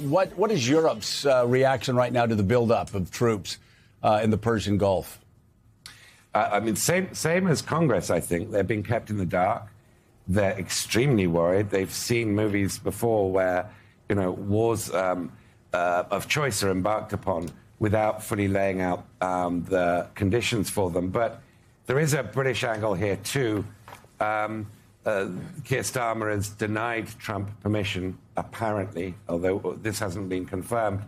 what is Europe's reaction right now to the buildup of troops in the Persian Gulf? I mean, same as Congress, I think. They're being kept in the dark. They're extremely worried. They've seen movies before where, you know, wars of choice are embarked upon without fully laying out the conditions for them. But there is a British angle here, too. Keir Starmer has denied Trump permission, apparently, although this hasn't been confirmed,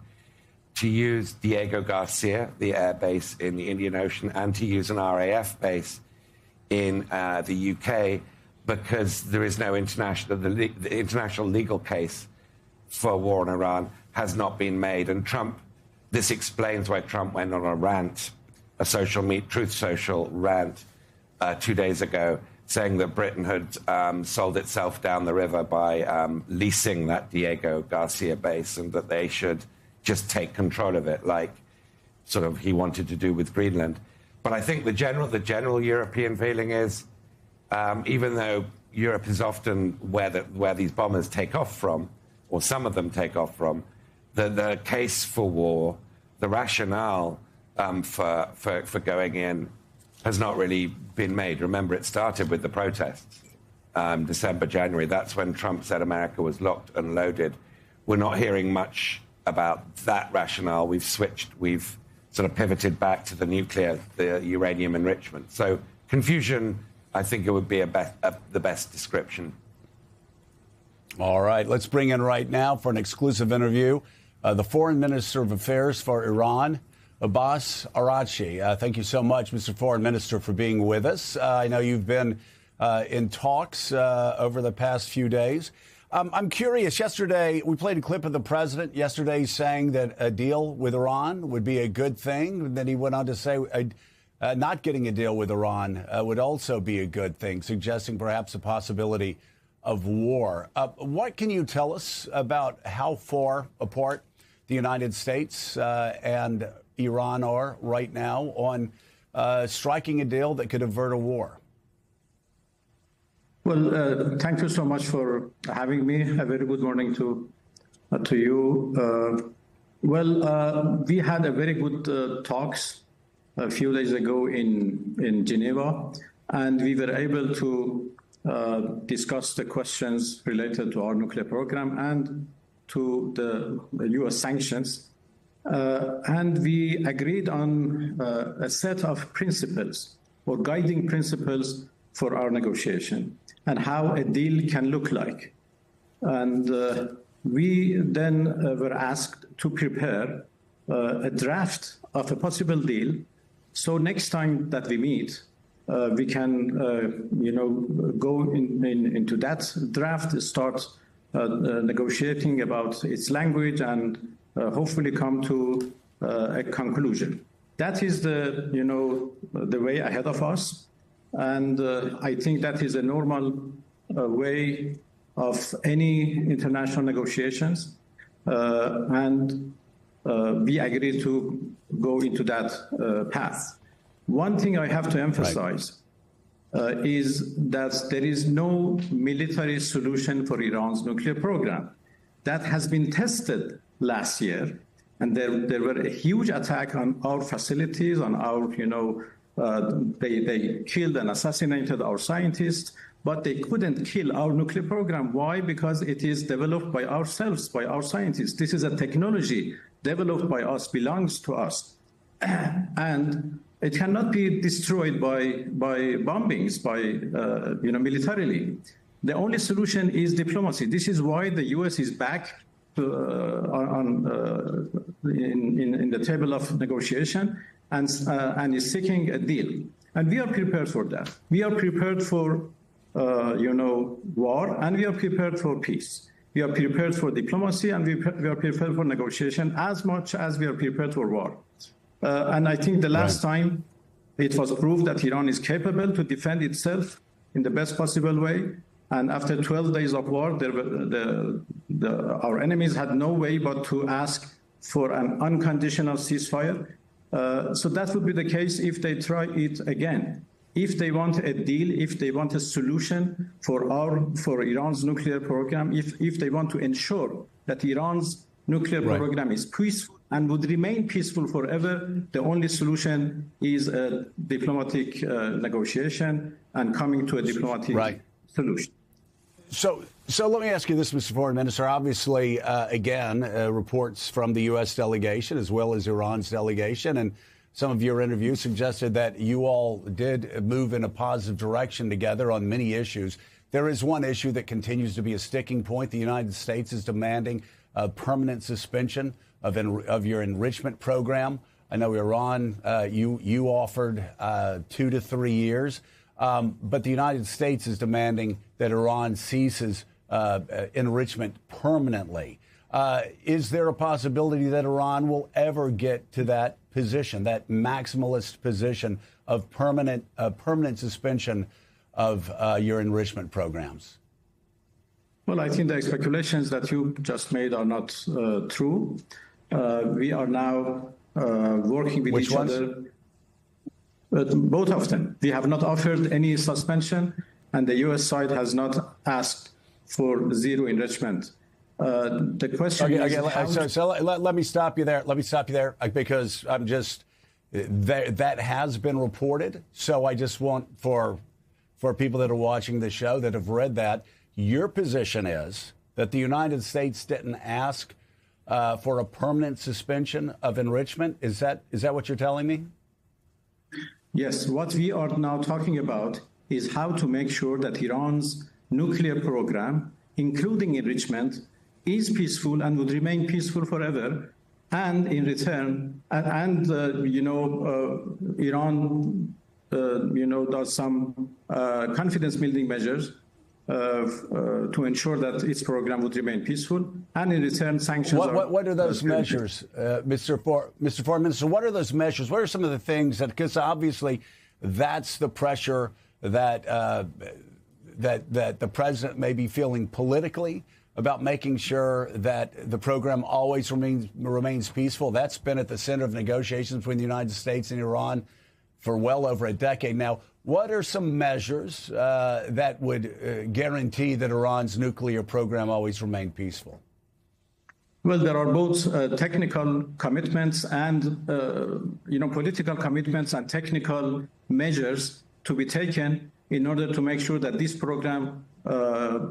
to use Diego Garcia, the air base in the Indian Ocean, and to use an RAF base in the UK, because there is no the international legal case for war in Iran has not been made. And Trump, this explains why Trump went on a rant, a Truth Social rant 2 days ago, saying that Britain had sold itself down the river by leasing that Diego Garcia base, and that they should just take control of it, like sort of he wanted to do with Greenland. But I think the general European feeling is, even though Europe is often where these bombers take off from, or some of them take off from, the case for war, the rationale for going in has not really been made. Remember, it started with the protests, December, January. That's when Trump said America was locked and loaded. We're not hearing much about that rationale. We've sort of pivoted back to the uranium enrichment. So confusion, I think it would be the best description. All right, let's bring in right now for an exclusive interview the Foreign Minister of Affairs for Iran, Abbas Araghchi. Thank you so much, Mr. Foreign Minister, for being with us. I know you've been in talks over the past few days. I'm curious, yesterday we played a clip of the president yesterday saying that a deal with Iran would be a good thing. And then he went on to say not getting a deal with Iran would also be a good thing, suggesting perhaps a possibility of war. What can you tell us about how far apart the United States and Iran are right now on striking a deal that could avert a war? Well, thank you so much for having me. A very good morning to you. We had a very good talks a few days ago in Geneva, and we were able to discuss the questions related to our nuclear program and to the U.S. sanctions. And we agreed on a set of principles or guiding principles for our negotiation and how a deal can look like. And we then were asked to prepare a draft of a possible deal. So next time that we meet, we can, go into that draft, start negotiating about its language, and hopefully come to a conclusion. That is the way ahead of us. And I think that is a normal way of any international negotiations. And we agreed to go into that path. One thing I have to emphasize is that there is no military solution for Iran's nuclear program. That has been tested last year, and there were a huge attack on our facilities, on our, they killed and assassinated our scientists, but they couldn't kill our nuclear program. Why? Because it is developed by ourselves, by our scientists. This is a technology developed by us, belongs to us. And it cannot be destroyed by bombings, militarily. The only solution is diplomacy. This is why the U.S. is back in the table of negotiation and is seeking a deal. And we are prepared for that. We are prepared for, war, and we are prepared for peace. We are prepared for diplomacy, and we are prepared for negotiation as much as we are prepared for war. And I think the last time it was proved that Iran is capable to defend itself in the best possible way. And after 12 days of war, our enemies had no way but to ask for an unconditional ceasefire. So that would be the case if they try it again. If they want a deal, if they want a solution for Iran's nuclear program, if they want to ensure that Iran's nuclear program is peaceful and would remain peaceful forever. The only solution is a diplomatic negotiation and coming to a diplomatic solution. So let me ask you this, Mr. Foreign Minister. Obviously, again, reports from the U.S. delegation as well as Iran's delegation and some of your interviews suggested that you all did move in a positive direction together on many issues. There is one issue that continues to be a sticking point. The United States is demanding a permanent suspension of your enrichment program. I know Iran, you offered 2 to 3 years, but the United States is demanding that Iran ceases enrichment permanently. Is there a possibility that Iran will ever get to that position, that maximalist position of permanent suspension of your enrichment programs? Well, I think the speculations that you just made are not true. We are now working with each other. Both of them. We have not offered any suspension, and the U.S. side has not asked for zero enrichment. The question is let me stop you there. Let me stop you there because I'm just that has been reported. So I just want for people that are watching the show that have read that, your position is that the United States didn't ask for a permanent suspension of enrichment. Is that what you're telling me? Yes. What we are now talking about is how to make sure that Iran's nuclear program, including enrichment, is peaceful and would remain peaceful forever. And in return, Iran, does some confidence-building measures to ensure that its program would remain peaceful. And in return, sanctions. What are those measures, Mr. Foreign Minister? What are those measures? What are some of the things that? Because obviously, that's the pressure that that the president may be feeling politically about making sure that the program always remains peaceful. That's been at the center of negotiations between the United States and Iran for well over a decade now. What are some measures that would guarantee that Iran's nuclear program always remain peaceful? Well, there are both technical commitments and political commitments and technical measures to be taken in order to make sure that this program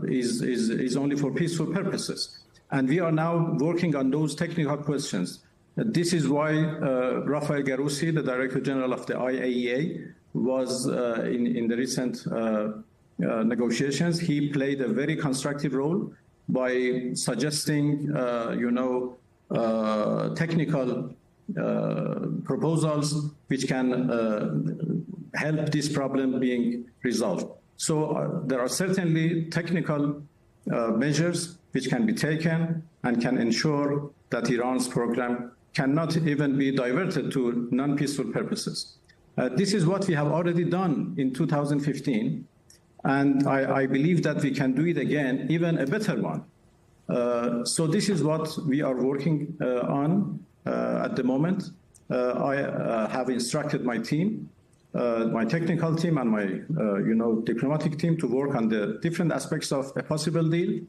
is only for peaceful purposes. And we are now working on those technical questions. This is why Rafael Garussi, the Director General of the IAEA, was in the recent negotiations. He played a very constructive role by suggesting, technical proposals which can help this problem being resolved. So there are certainly technical measures which can be taken and can ensure that Iran's program cannot even be diverted to non-peaceful purposes. This is what we have already done in 2015, and I believe that we can do it again, even a better one. So this is what we are working on at the moment. I have instructed my team, my technical team and my diplomatic team to work on the different aspects of a possible deal.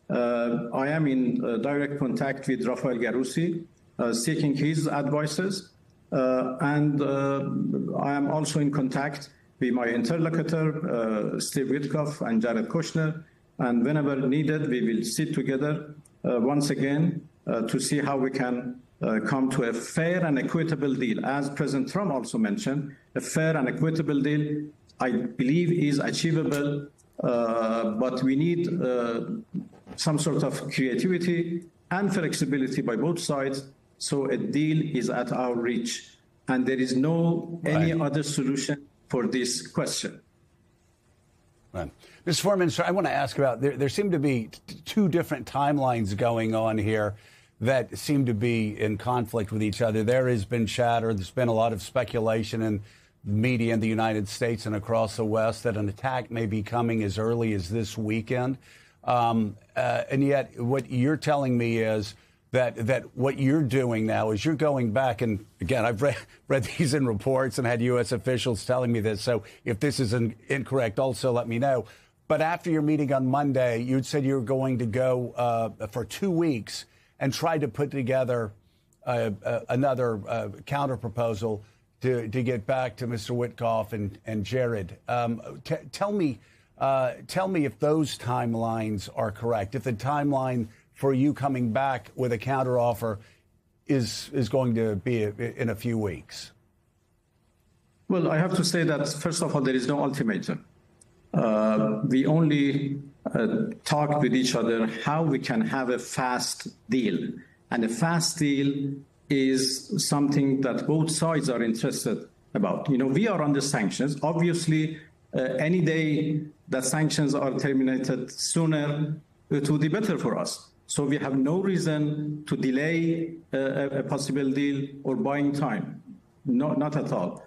I am in direct contact with Rafael Garussi, seeking his advices. And I am also in contact with my interlocutor, Steve Witkoff and Jared Kushner. And whenever needed, we will sit together once again to see how we can come to a fair and equitable deal. As President Trump also mentioned, a fair and equitable deal, I believe, is achievable, but we need some sort of creativity and flexibility by both sides, so a deal is at our reach. And there is any other solution for this question. Right. Mr. Foreign Minister, I want to ask about, there seem to be two different timelines going on here that seem to be in conflict with each other. There has been chatter, there's been a lot of speculation in media in the United States and across the West that an attack may be coming as early as this weekend. And yet what you're telling me is that what you're doing now is you're going back, and again, I've read these in reports and had U.S. officials telling me this, so if this is incorrect, also let me know. But after your meeting on Monday, you said you were going to go for 2 weeks and tried to put together another counter proposal to get back to Mr. Witkoff and Jared. Tell me if those timelines are correct. If the timeline for you coming back with a counteroffer is going to be in a few weeks. Well, I have to say that, first of all, there is no ultimatum. We only talk with each other how we can have a fast deal. And a fast deal is something that both sides are interested about. You know, we are under sanctions. Obviously, any day that sanctions are terminated sooner, it would be better for us. So we have no reason to delay a possible deal or buying time. Not at all.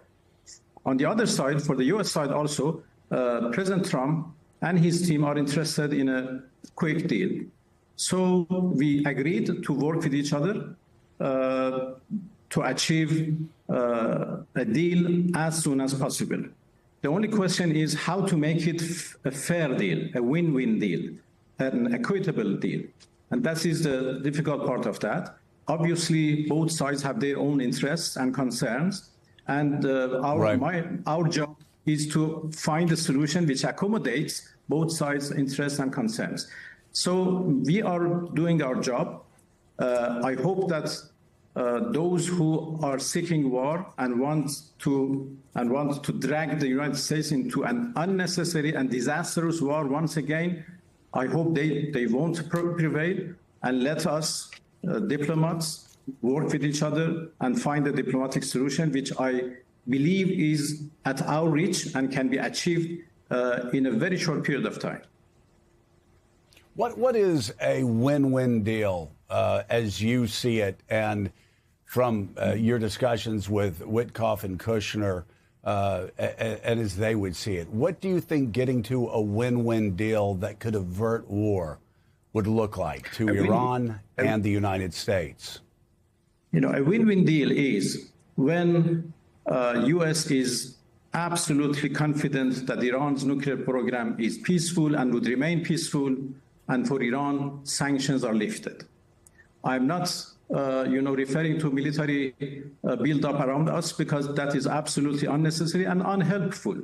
On the other side, for the U.S. side also, President Trump and his team are interested in a quick deal. So we agreed to work with each other to achieve a deal as soon as possible. The only question is how to make it a fair deal, a win-win deal, an equitable deal. And that is the difficult part of that. Obviously, both sides have their own interests and concerns. And our job is to find a solution which accommodates both sides' interests and concerns. So we are doing our job. I hope that those who are seeking war and want to drag the United States into an unnecessary and disastrous war once again, I hope they won't prevail, and let us diplomats work with each other and find a diplomatic solution, which I believe is at our reach and can be achieved in a very short period of time. What is a win-win deal as you see it, and from your discussions with Witkoff and Kushner, and as they would see it? What do you think getting to a win-win deal that could avert war would look like to Iran and the United States? You know, a win-win deal is when U.S. is absolutely confident that Iran's nuclear program is peaceful and would remain peaceful, and for Iran, sanctions are lifted. I'm not, referring to military build-up around us, because that is absolutely unnecessary and unhelpful.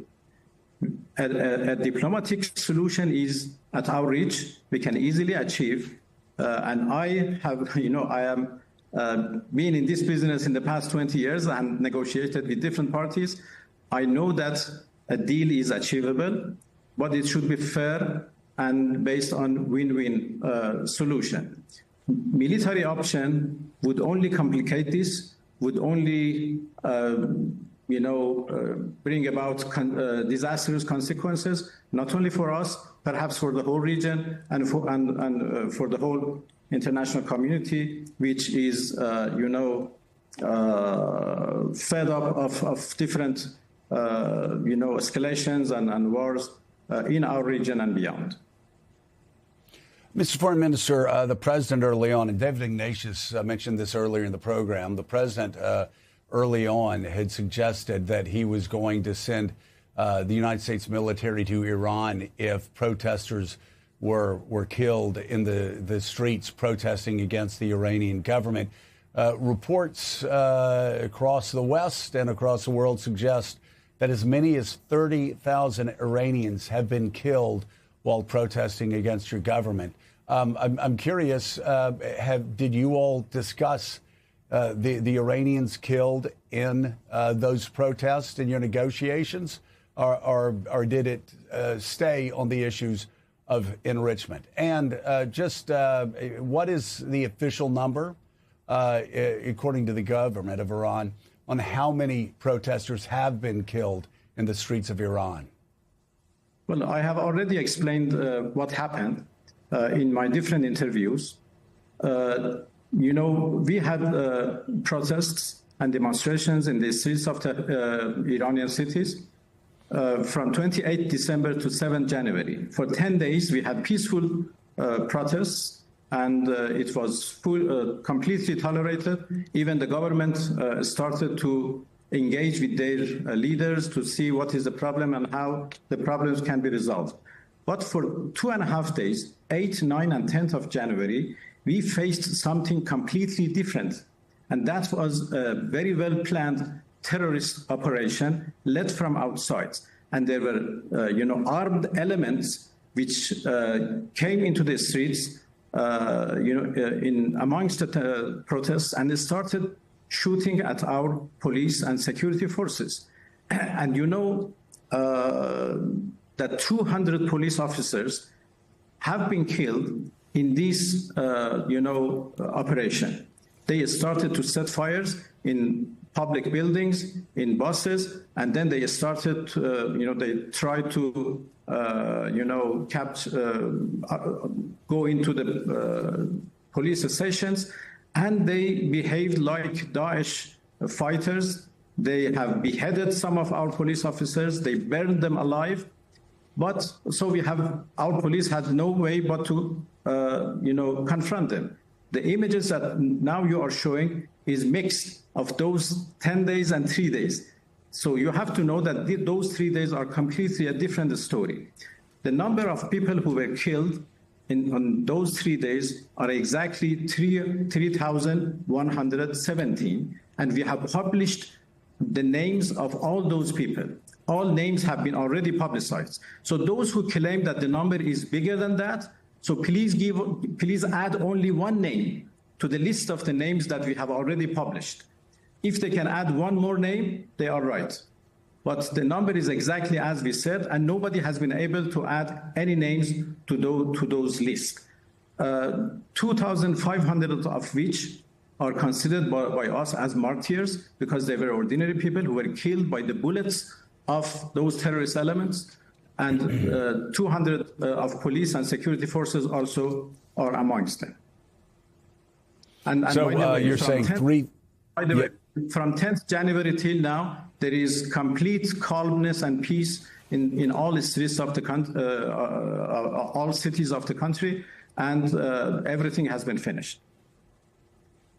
A diplomatic solution is at our reach. We can easily achieve. And I have, I am been in this business in the past 20 years and negotiated with different parties. I know that a deal is achievable, but it should be fair and based on win-win solution. Military option would only complicate this, would only, bring about disastrous consequences, not only for us, perhaps for the whole region and for the whole international community, which is, fed up of different, escalations and wars in our region and beyond. Mr. Foreign Minister, the president early on, and David Ignatius mentioned this earlier in the program, the president early on had suggested that he was going to send the United States military to Iran if protesters were killed in the streets protesting against the Iranian government. Reports across the West and across the world suggest that as many as 30,000 Iranians have been killed while protesting against your government. I'm curious, did you all discuss the Iranians killed in those protests in your negotiations, or did it stay on the issues of enrichment? And what is the official number, according to the government of Iran, on how many protesters have been killed in the streets of Iran? Well, I have already explained what happened in my different interviews. We had protests and demonstrations in the streets of the Iranian cities from 28 December to 7 January. For 10 days, we had peaceful protests, and it was completely tolerated. Even the government started to engage with their leaders to see what is the problem and how the problems can be resolved. But for 2.5 days, 8, 9, and 10th of January, we faced something completely different. And that was a very well-planned terrorist operation led from outside. And there were, armed elements which came into the streets, in amongst the protests, and they started shooting at our police and security forces. And that 200 police officers have been killed in this, operation. They started to set fires in public buildings, in buses, and then they started, they tried to, go into the police stations, and they behaved like Daesh fighters. They have beheaded some of our police officers. They burned them alive. But so our police had no way but to, confront them. The images that now you are showing is mixed of those 10 days and 3 days. So you have to know that those 3 days are completely a different story. The number of people who were killed on those 3 days are exactly 3,117. And we have published the names of all those people. All names have been already publicized. So those who claim that the number is bigger than that, so please add only one name to the list of the names that we have already published. If they can add one more name, they are right. But the number is exactly as we said, and nobody has been able to add any names to those lists. 2,500 of which are considered by us as martyrs because they were ordinary people who were killed by the bullets of those terrorist elements. And 200 of police and security forces also are amongst them. And so you're saying by the way, from 10th January till now, there is complete calmness and peace in all the streets of the country, all cities of the country, and everything has been finished.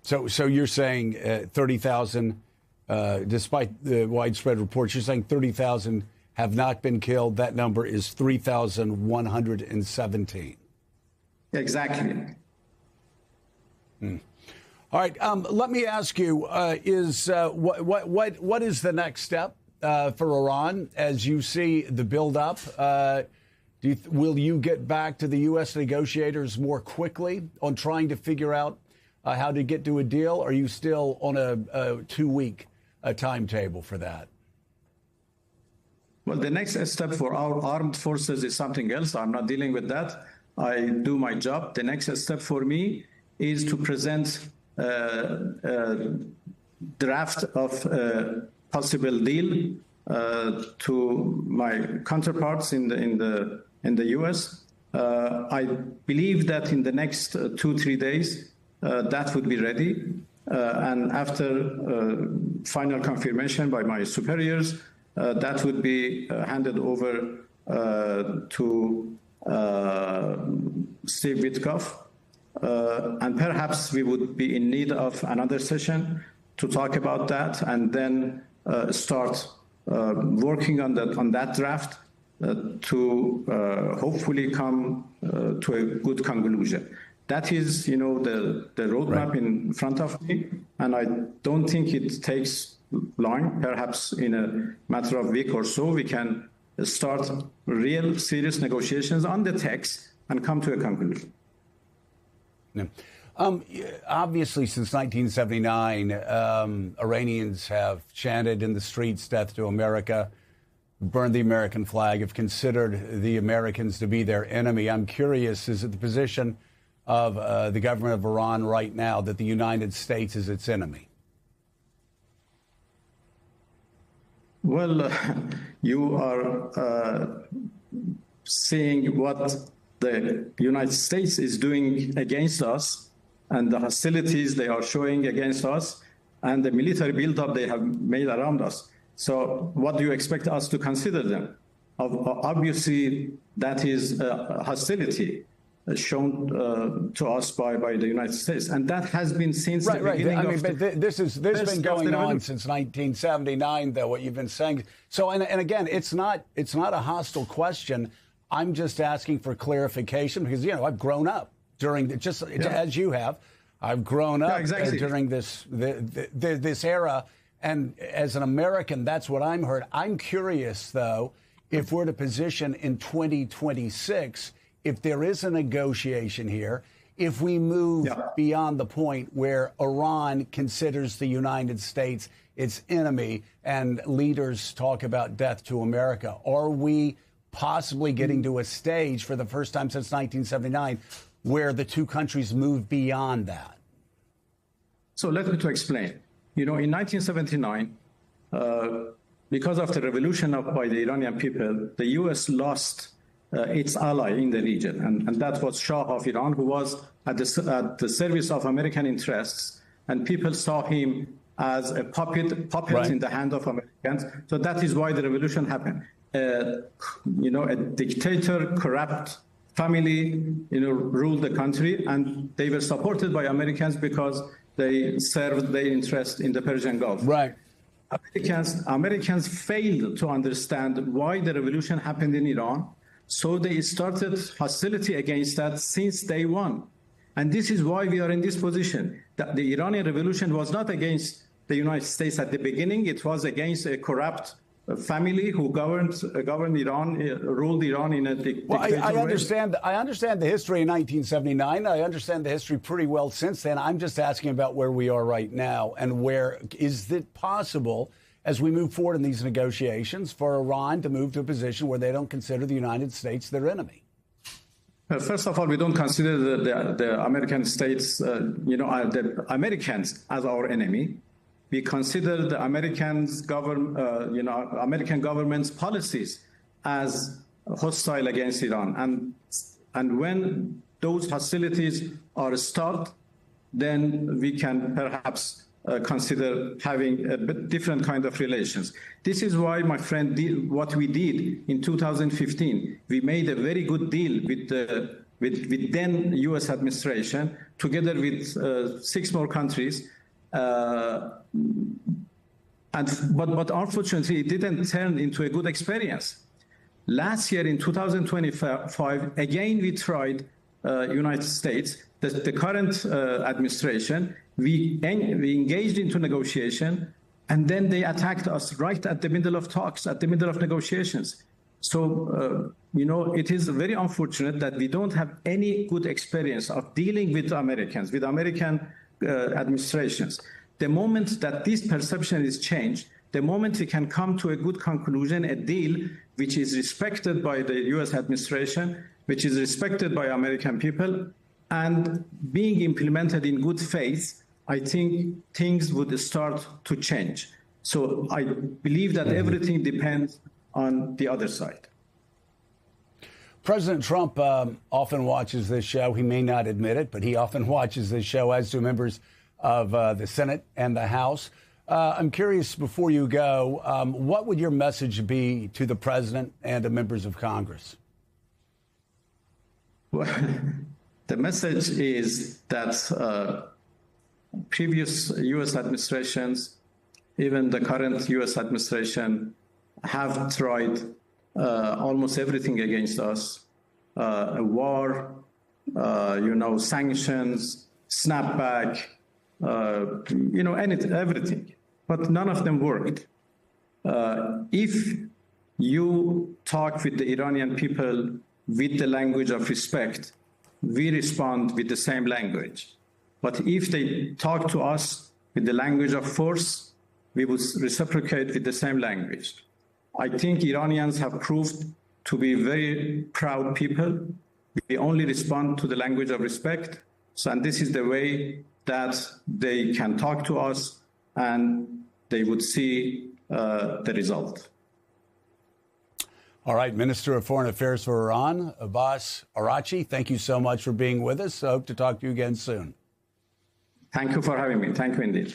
So you're saying 30,000, despite the widespread reports, you're saying 30,000 have not been killed. That number is 3,117. Exactly. All right. Let me ask you: what is the next step for Iran as you see the buildup? Will you get back to the U.S. negotiators more quickly on trying to figure out how to get to a deal? Or are you still on a 2-week timetable for that? Well, the next step for our armed forces is something else. I'm not dealing with that. I do my job. The next step for me is to present a draft of a possible deal to my counterparts in the U.S. I believe that in the next 2-3 days that would be ready, and after final confirmation by my superiors, that would be handed over to Steve Witkoff. And perhaps we would be in need of another session to talk about that, and then start working on that draft to hopefully come to a good conclusion. That is, the roadmap in front of me, and I don't think it takes long. Perhaps in a matter of a week or so, we can start real serious negotiations on the text and come to a conclusion. Yeah. Obviously, since 1979, Iranians have chanted in the streets, "Death to America," burned the American flag, have considered the Americans to be their enemy. I'm curious, is it the position of the government of Iran right now that the United States is its enemy? Well, you are seeing what the United States is doing against us and the hostilities they are showing against us and the military buildup they have made around us. So what do you expect us to consider them? Obviously, that is hostility shown to us by the United States, and that has been since the beginning of but this has been going on since 1979, though. What you've been saying. So, and again, it's not a hostile question. I'm just asking for clarification because I've grown up as you have. I've grown up during this era. And as an American, that's what I'm heard. I'm curious, though, if we're in a position in 2026, if there is a negotiation here, if we move beyond the point where Iran considers the United States its enemy and leaders talk about death to America, are we possibly getting to a stage for the first time since 1979 where the two countries move beyond that? So let me explain. You know, in 1979, because of the revolution by the Iranian people, the U.S. lost its ally in the region, and that was Shah of Iran, who was at the service of American interests, and people saw him as a puppet in the hand of Americans. So that is why the revolution happened. You know, a dictator, corrupt family, you know, ruled the country, and they were supported by Americans because they served their interest in the Persian Gulf. Right. Americans failed to understand why the revolution happened in Iran, so they started hostility against that since day one. And this is why we are in this position. That the Iranian revolution was not against the United States at the beginning. It was against a corrupt family who governed Iran, ruled Iran in a dictatorial way. I understand the history in 1979. I understand the history pretty well since then. I'm just asking about where we are right now and where is it possible as we move forward in these negotiations for Iran to move to a position where they don't consider the United States their enemy? First of all, we don't consider the American states, the Americans as our enemy. We consider the American government's policies as hostile against Iran. And when those hostilities are stopped, then we can perhaps consider having a bit different kind of relations. This is why, my friend, what we did in 2015, we made a very good deal with then U.S. administration, together with 6 more countries. But unfortunately, it didn't turn into a good experience. Last year, in 2025, again we tried United States, the current administration. We engaged into negotiation, and then they attacked us right at the middle of talks, at the middle of negotiations. So, it is very unfortunate that we don't have any good experience of dealing with Americans, with American administrations. The moment that this perception is changed, the moment we can come to a good conclusion, a deal which is respected by the U.S. administration, which is respected by American people, and being implemented in good faith, I think things would start to change. So I believe that everything depends on the other side. President Trump often watches this show. He may not admit it, but he often watches this show, as do members of the Senate and the House. I'm curious, before you go, what would your message be to the president and to members of Congress? Well, the message is that previous U.S. administrations, even the current U.S. administration, have tried almost everything against us. A war, sanctions, snapback, everything. But none of them worked. If you talk with the Iranian people with the language of respect, we respond with the same language. But if they talk to us with the language of force, we would reciprocate with the same language. I think Iranians have proved to be very proud people. We only respond to the language of respect. And this is the way that they can talk to us and they would see the result. All right, Minister of Foreign Affairs for Iran, Abbas Araghchi, thank you so much for being with us. I hope to talk to you again soon. Thank you for having me. Thank you indeed.